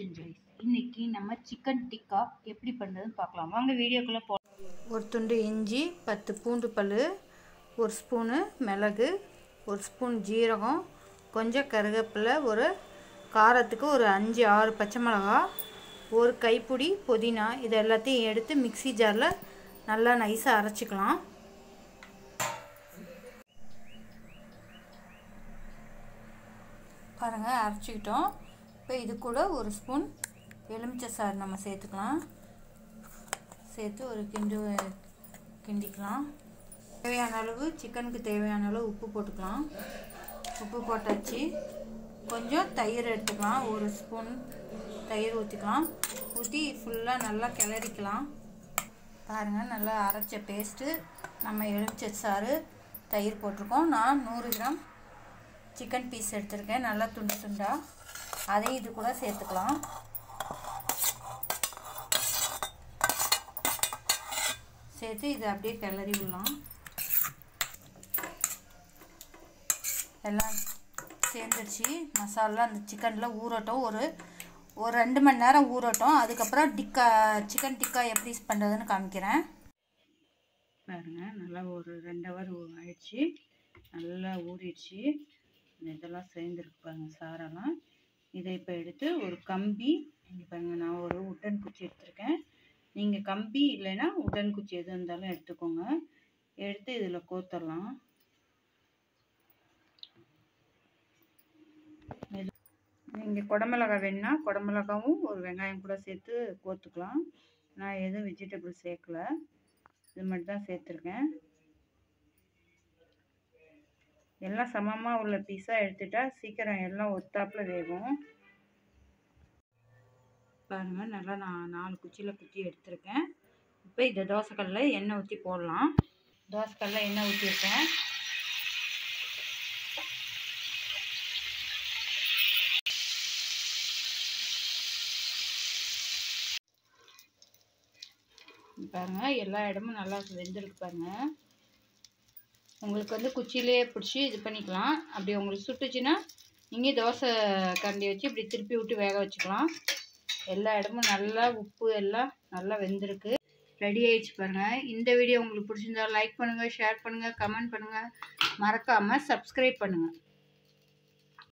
Kitchen Joyce. இன்னைக்கு நம்ம chicken tikka எப்படி பண்ணுறதுன்னு பார்க்கலாம். வாங்க வீடியோக்குள்ளே போ. ஒரு துண்டு இஞ்சி, 10 பூண்டு பல், ஒரு ஸ்பூனு மிளகு, ஒரு ஸ்பூன் ஜீரகம், கொஞ்சம் கருவேப்பிலை, ஒரு காரத்துக்கு ஒரு 5-6 பச்சை மிளகா, ஒரு கைப்பிடி புதினா. இது எல்லாத்தையும் எடுத்து மிக்ஸி ஜாரில் நல்லா நைஸாக அரைச்சிக்கலாம். பாருங்கள், அரைச்சிக்கிட்டோம். இப்போ இது கூட ஒரு ஸ்பூன் எலுமிச்சை சாறு நம்ம சேர்த்துக்கலாம். சேர்த்து ஒரு கிண்டிக்கலாம். தேவையான அளவு சிக்கனுக்கு தேவையான அளவு உப்பு போட்டுக்கலாம். உப்பு போட்டாச்சு. கொஞ்சம் தயிர் எடுத்துக்கலாம். ஒரு ஸ்பூன் தயிர் ஊற்றிக்கலாம். ஊற்றி ஃபுல்லாக நல்லா கிளறிக்கலாம். பாருங்கள், நல்லா அரைச்ச பேஸ்ட்டு, நம்ம எலுமிச்சை சாறு, தயிர் போட்டிருக்கோம். நான் 100 கிராம் சிக்கன் பீஸ் எடுத்திருக்கேன், நல்லா துண்டு துண்டாக. அதையும் இது கூட சேர்த்துக்கலாம். சேர்த்து இதை அப்படியே கிளறி விடலாம். எல்லாம் சேர்ந்துருச்சு. மசாலா அந்த சிக்கனில் ஊறட்டும். ஒரு 2 மணி நேரம் ஊறட்டும். அதுக்கப்புறம் சிக்கன் டிக்கா எப்படி பண்ணுறதுன்னு காமிக்கிறேன். பாருங்கள், நல்லா ஒரு 2 ஹவர் ஆயிடுச்சு. நல்லா ஊறிடுச்சு. இதெல்லாம் சேர்ந்துருக்கு பாருங்கள், சாரெல்லாம். இதை இப்போ எடுத்து ஒரு கம்பி, இங்கே பாருங்கள், நான் ஒரு உட்டன் குச்சி எடுத்துருக்கேன். நீங்கள் கம்பி இல்லைன்னா உட்டன் குச்சி எது இருந்தாலும் எடுத்துக்கோங்க. எடுத்து இதில் கோத்தரலாம். நீங்கள் குடமிளகாய் வேணுன்னா குடமிளகாவும் ஒரு வெங்காயம் கூட சேர்த்து கோத்துக்கலாம். நான் எதுவும் வெஜிடபிள் சேர்க்கலை, இது மட்டும் தான் சேர்த்துருக்கேன். எல்லாம் சமமாக உள்ள பீஸாக எடுத்துட்டா சீக்கிரம் எல்லாம் ஒத்தாப்பில் வேகும். பாருங்கள், நல்லா நான் 4 குச்சியில் குத்தி எடுத்துருக்கேன். இப்போ இந்த தோசைக்கல்லில் எண்ணெய் ஊற்றி போடலாம். தோசைக்கல்லில் எண்ணெய் ஊற்றிருக்கேன். பாருங்கள், எல்லா இடமும் நல்லா வெந்திருக்கு பாருங்கள். உங்களுக்கு குச்சியிலே பிடிச்சி இது பண்ணிக்கலாம். அப்படி உங்களுக்கு சுட்டுச்சுன்னா நீங்கள் தோசை கரண்டி வச்சு இப்படி திருப்பி விட்டு வேக வச்சுக்கலாம். எல்லா இடமும் நல்லா உப்பு எல்லாம் நல்லா வெந்திருக்கு. ரெடி ஆயிடுச்சு பாருங்கள். இந்த வீடியோ உங்களுக்கு பிடிச்சிருந்தா லைக் பண்ணுங்கள், ஷேர் பண்ணுங்கள், கமெண்ட் பண்ணுங்கள். மறக்காமல் சப்ஸ்கிரைப் பண்ணுங்கள்.